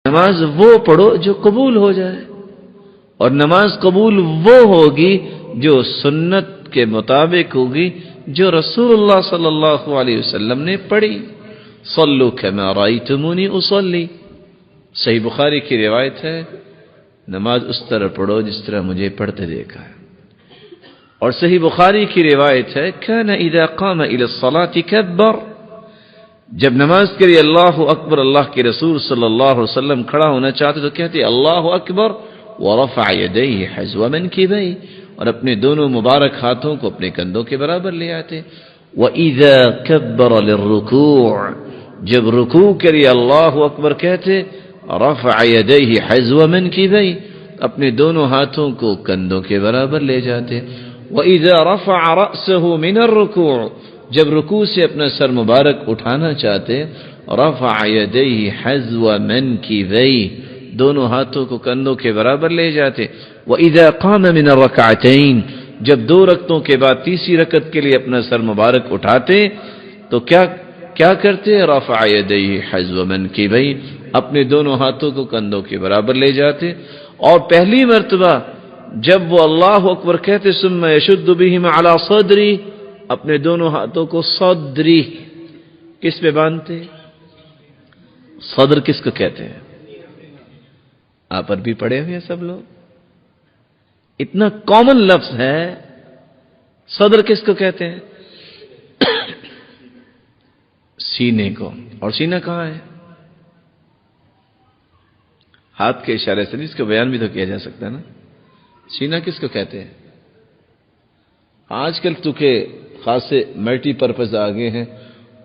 نماز وہ پڑھو جو قبول ہو جائے، اور نماز قبول وہ ہوگی جو سنت کے مطابق ہوگی جو رسول اللہ صلی اللہ علیہ وسلم نے پڑھی۔ صلو کما رأیتمونی اصلی، صحیح بخاری کی روایت ہے، نماز اس طرح پڑھو جس طرح مجھے پڑھتے دیکھا ہے۔ اور صحیح بخاری کی روایت ہے، کان اذا قام الى الصلاة کبر، جب نماز کے لیے اللہ اکبر اللہ کے رسول صلی اللہ علیہ وسلم کھڑا ہونا چاہتے تو کہتے اللہ اکبر ورفع یدیہ حذو منکبیہ، اور اپنے دونوں مبارک ہاتھوں کو اپنے کندھوں کے برابر لے آتے۔ وَإِذَا كَبَّرَ لِلرُّكُوعِ، جب رکوع کے لیے اللہ اکبر کہتے رفع یدیہ حذو منکبیہ، اپنے دونوں ہاتھوں کو کندھوں کے برابر لے جاتے۔ وَإِذَا رَفَعَ رَأْسَهُ مِنَ الرُّكُوعِ، جب رکوع سے اپنا سر مبارک اٹھانا چاہتے رفع یدیہ حذو منکبیہ، دونوں ہاتھوں کو کندھوں کے برابر لے جاتے۔ وَإِذَا قَامَ مِنَ الرَّكْعَتَيْنِ، جب دو رکعتوں کے بعد تیسری رکعت کے لیے اپنا سر مبارک اٹھاتے تو کیا کرتے؟ رفع یدیہ حذو منکبیہ، اپنے دونوں ہاتھوں کو کندھوں کے برابر لے جاتے۔ اور پہلی مرتبہ جب وہ اللہ اکبر کہتے ثم یشد بہما علی صدری، اپنے دونوں ہاتھوں کو صدری کس پہ باندھتے؟ صدر کس کو کہتے ہیں؟ آپ عربی پڑھے ہوئے ہیں سب لوگ، اتنا کامن لفظ ہے۔ صدر کس کو کہتے ہیں؟ سینے کو۔ اور سینہ کہاں ہے؟ ہاتھ کے اشارے سے اس کو بیان بھی تو کیا جا سکتا ہے نا۔ سینہ کس کو کہتے ہیں؟ آج کل تو کہ خاصے ملٹی پرپز آگے ہیں،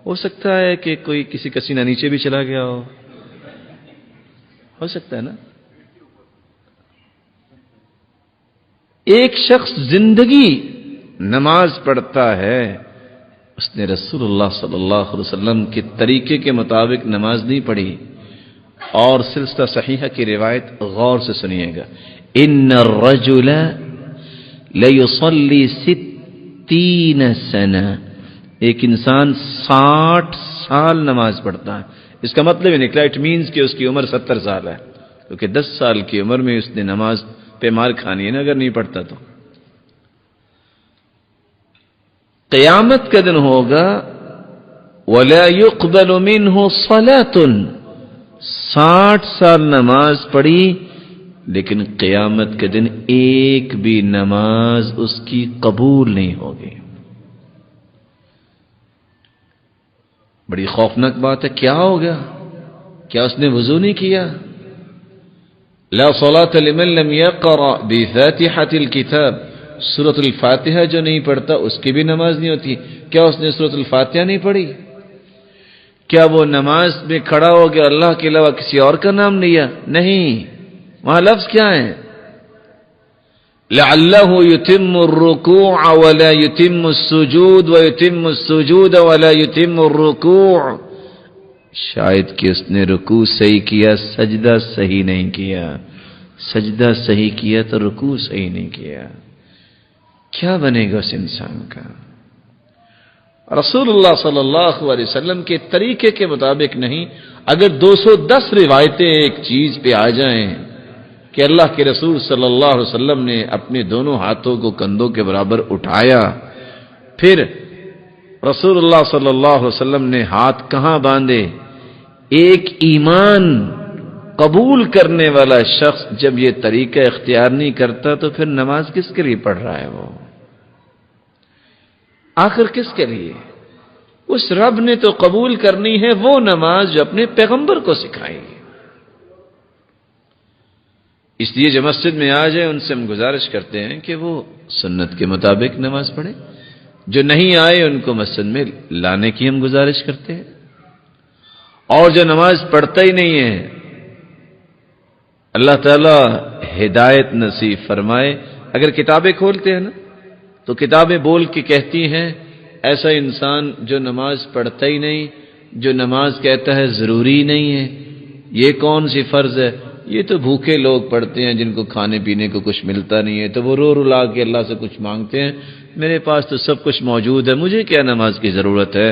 ہو سکتا ہے کہ کوئی کسی کا سینہ نیچے بھی چلا گیا ہو سکتا ہے نا۔ ایک شخص زندگی نماز پڑھتا ہے، اس نے رسول اللہ صلی اللہ علیہ وسلم کے طریقے کے مطابق نماز نہیں پڑھی۔ اور سلسلہ صحیحہ کی روایت غور سے سنیے گا، ان الرجل لیصلی 60 سنہ، ایک انسان 60 سال نماز پڑھتا ہے۔ اس کا مطلب یہ نکلا اٹ مینز کہ اس کی عمر 70 سال ہے، کیونکہ 10 سال کی عمر میں اس نے نماز پہ مار کھانی ہے نا اگر نہیں پڑھتا تو۔ قیامت کا دن ہوگا وَلَا يُقْبَلُ مِنْهُ صَلَاةٌ، 60 سال نماز پڑھی لیکن قیامت کے دن ایک بھی نماز اس کی قبول نہیں ہوگی۔ بڑی خوفناک بات ہے۔ کیا ہوگا؟ کیا اس نے وضو نہیں کیا؟ لا صلاة لمن لم يقرأ بفاتحة الكتاب، سورۃ الفاتحہ جو نہیں پڑھتا اس کی بھی نماز نہیں ہوتی۔ کیا اس نے سورۃ الفاتحہ نہیں پڑھی؟ کیا وہ نماز میں کھڑا ہو گیا اللہ کے علاوہ کسی اور کا نام لیا؟ نہیں، وہاں لفظ کیا ہے؟ لعلہ یتم الرکوع ولا یتم السجود ویتم السجود ولا یتم الرکوع، شاید کہ اس نے رکوع صحیح کیا سجدہ صحیح نہیں کیا، سجدہ صحیح کیا تو رکوع صحیح نہیں کیا۔ کیا بنے گا اس انسان کا؟ رسول اللہ صلی اللہ علیہ وسلم کے طریقے کے مطابق نہیں۔ اگر 210 روایتیں ایک چیز پہ آ جائیں کہ اللہ کے رسول صلی اللہ علیہ وسلم نے اپنے دونوں ہاتھوں کو کندھوں کے برابر اٹھایا، پھر رسول اللہ صلی اللہ علیہ وسلم نے ہاتھ کہاں باندھے، ایک ایمان قبول کرنے والا شخص جب یہ طریقہ اختیار نہیں کرتا تو پھر نماز کس کے لیے پڑھ رہا ہے؟ وہ آخر کس کے لیے؟ اس رب نے تو قبول کرنی ہے وہ نماز جو اپنے پیغمبر کو سکھائی۔ اس لیے جو مسجد میں آ جائے ان سے ہم گزارش کرتے ہیں کہ وہ سنت کے مطابق نماز پڑھیں، جو نہیں آئے ان کو مسجد میں لانے کی ہم گزارش کرتے ہیں، اور جو نماز پڑھتا ہی نہیں ہے اللہ تعالی ہدایت نصیب فرمائے۔ اگر کتابیں کھولتے ہیں نا تو کتابیں بول کے کہتی ہیں ایسا انسان جو نماز پڑھتا ہی نہیں، جو نماز کہتا ہے ضروری نہیں ہے، یہ کون سی فرض ہے؟ یہ تو بھوکے لوگ پڑھتے ہیں جن کو کھانے پینے کو کچھ ملتا نہیں ہے، تو وہ رو رلا کے اللہ سے کچھ مانگتے ہیں، میرے پاس تو سب کچھ موجود ہے، مجھے کیا نماز کی ضرورت ہے؟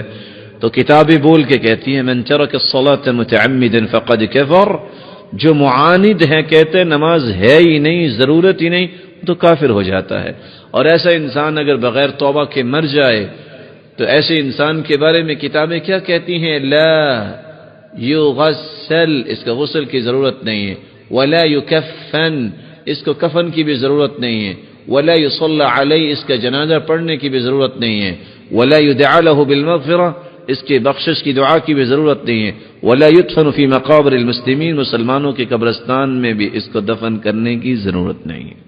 تو کتابیں بول کے کہتی ہیں من ترک الصلاة متعمدا فقد کفر، جو معاند ہیں، کہتے ہیں نماز ہے ہی نہیں، ضرورت ہی نہیں، تو کافر ہو جاتا ہے۔ اور ایسا انسان اگر بغیر توبہ کے مر جائے تو ایسے انسان کے بارے میں کتابیں کیا کہتی ہیں؟ لا یغسل، اس کا غسل کی ضرورت نہیں ہے، ولا یکفن، اس کو کفن کی بھی ضرورت نہیں ہے، ولا یصلی علیہ، اس کا جنازہ پڑھنے کی بھی ضرورت نہیں ہے، ولا یدعى له بالمغفرہ، اس کے بخشش کی دعا کی بھی ضرورت نہیں ہے، ولا يدفن فی مقابر المسلمین، مسلمانوں کے قبرستان میں بھی اس کو دفن کرنے کی ضرورت نہیں ہے۔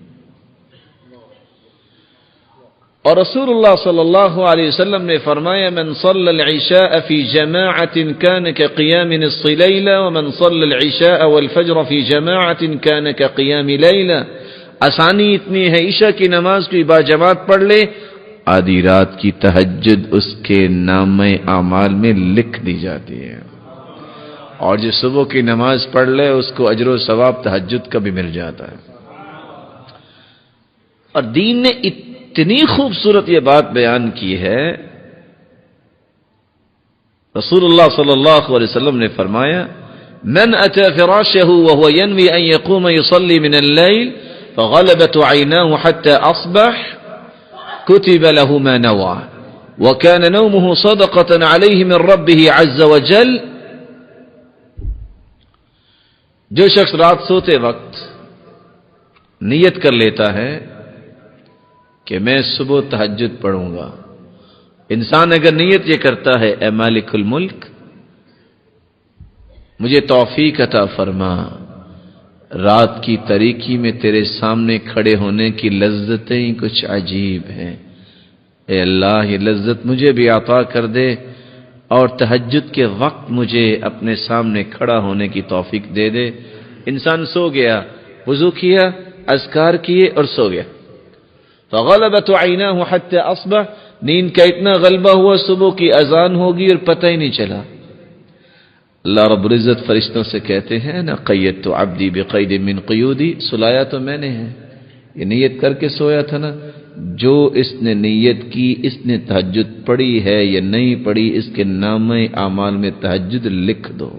اور رسول اللہ صلی اللہ علیہ وسلم نے فرمایا من صلی العشاء فی جماعت کان کقیام نصف لیلہ ومن صلی العشاء والفجر فی جماعت کان کقیام لیلہ، آسانی اتنی ہے، عشاء کی نماز کو باجماعت پڑھ لے، آدھی رات کی تہجد اس کے نامہ اعمال میں لکھ دی جاتی ہے، اور جو صبح کی نماز پڑھ لے اس کو اجر و ثواب تہجد کا بھی مل جاتا ہے۔ اور دین نے اتنی خوبصورت یہ بات بیان کی ہے، رسول اللہ صلی اللہ علیہ وسلم نے فرمایا من اتى فراشه وهو ينوي ان يقوم يصلي من الليل فغلبت عيناه حتى اصبح كتب له ما نوى وكان نومه صدقة عليه من ربه عز وجل۔ جو شخص رات سوتے وقت نیت کر لیتا ہے کہ میں صبح تہجد پڑھوں گا، انسان اگر نیت یہ کرتا ہے اے مالک الملک مجھے توفیق عطا فرما، رات کی تاریکی میں تیرے سامنے کھڑے ہونے کی لذتیں ہی کچھ عجیب ہیں، اے اللہ یہ لذت مجھے بھی عطا کر دے، اور تہجد کے وقت مجھے اپنے سامنے کھڑا ہونے کی توفیق دے دے۔ انسان سو گیا، وضو کیا، اذکار کیے اور سو گیا، فغلبت عیناہ حتی اصبح، نیند کا اتنا غلبہ ہوا صبح کی اذان ہوگی اور پتہ ہی نہیں چلا۔ اللہ رب العزت فرشتوں سے کہتے ہیں نا قیدت عبدی بقید من قیودی، سلایا تو میں نے ہے، یہ نیت کر کے سویا تھا نا، جو اس نے نیت کی، اس نے تہجد پڑھی ہے یا نہیں پڑھی، اس کے نامہ اعمال میں تہجد لکھ دو۔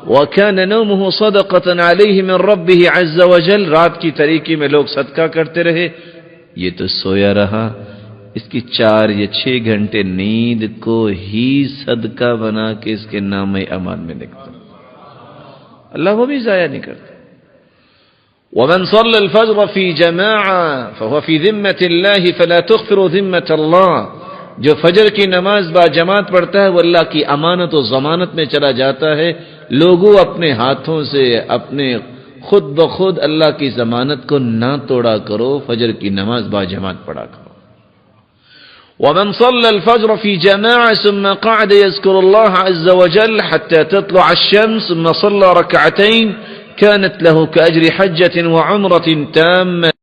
وَكَانَ نَوْمُهُ صَدَقَةً عَلَيْهِ مِنْ رَبِّهِ عَزَّ وَجَلَّ، رات کی تاریکی میں لوگ صدقہ کرتے رہے، یہ تو سویا رہا، اس کی 4 یا 6 گھنٹے نیند کو ہی صدقہ بنا کے اس کے نامہ اعمال میں لکھتا، اللہ وہ بھی ضائع نہیں کرتا۔ ومن صلى الفجر في جماعة فهو في ذمة الله فلا تغفر ذمة الله، جو فجر کی نماز با جماعت پڑھتا ہے وہ اللہ کی امانت و ضمانت میں چلا جاتا ہے۔ لوگوں اپنے ہاتھوں سے اپنے خود بخود اللہ کی ضمانت کو نہ توڑا کرو، فجر کی نماز با جماعت پڑھا کرو۔ ومن صلى الفجر في جماعة ثم قعد يذكر الله عز وجل حتى تطلع الشمس ثم صلى ركعتين كانت له كأجر حجة وعمرة تامة